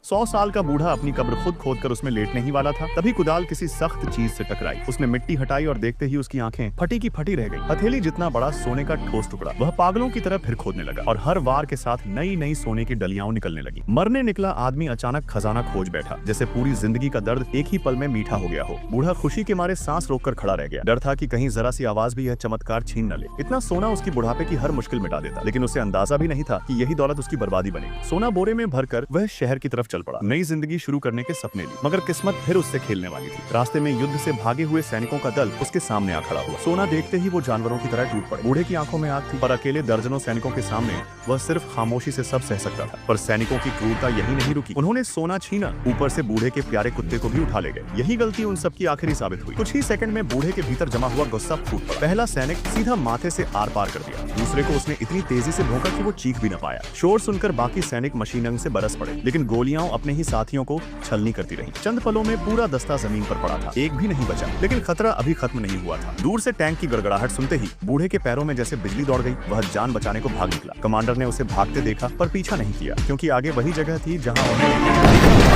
100 साल का बूढ़ा अपनी कब्र खुद खोदकर उसमें लेटने ही वाला था, तभी कुदाल किसी सख्त चीज से टकराई। उसने मिट्टी हटाई और देखते ही उसकी आंखें फटी की फटी रह गई। हथेली जितना बड़ा सोने का ठोस टुकड़ा। वह पागलों की तरह फिर खोदने लगा और हर वार के साथ नई नई सोने की डलियां निकलने लगी। मरने निकला आदमी अचानक खजाना खोज बैठा, जैसे पूरी जिंदगी का दर्द एक ही पल में मीठा हो गया हो। बूढ़ा खुशी के मारे सांस रोककर खड़ा रह गया। डर था कि कहीं जरा सी आवाज भी यह चमत्कार छीन न ले। इतना सोना उसकी बुढ़ापे की हर मुश्किल मिटा देता, लेकिन उसे अंदाजा भी नहीं था कि यही दौलत उसकी बर्बादी बनेगी। सोना बोरे में भरकर वह शहर की तरफ चल पड़ा, नई जिंदगी शुरू करने के सपने ली। मगर किस्मत फिर उससे खेलने वाली थी। रास्ते में युद्ध से भागे हुए सैनिकों का दल उसके सामने आ खड़ा हुआ। सोना देखते ही वो जानवरों की तरह टूट पड़े। बूढ़े की आंखों में आग थी, पर अकेले दर्जनों सैनिकों के सामने वह सिर्फ खामोशी से सब सह सकता था। पर सैनिकों की क्रूरता यही नहीं रुकी। उन्होंने सोना छीना, ऊपर से बूढ़े के प्यारे कुत्ते को भी उठा ले गए। यही गलती उन सबकी आखिरी साबित हुई। कुछ ही सेकंड में बूढ़े के भीतर जमा हुआ गुस्सा फूट पड़ा। पहला सैनिक सीधा माथे से आर पार कर दिया, दूसरे को उसने इतनी तेजी से भौंका कि वो चीख भी न पाया। शोर सुनकर बाकी सैनिक मशीनगन से बरस पड़े, लेकिन गोलियां अपने ही साथियों को छलनी करती रही। चंद पलों में पूरा दस्ता जमीन पर पड़ा था, एक भी नहीं बचा। लेकिन खतरा अभी खत्म नहीं हुआ था। दूर से टैंक की गड़गड़ाहट सुनते ही बूढ़े के पैरों में जैसे बिजली दौड़ गई। वह जान बचाने को भाग निकला। कमांडर ने उसे भागते देखा पर पीछा नहीं किया, क्योंकि आगे वही जगह थी जहां उन्हें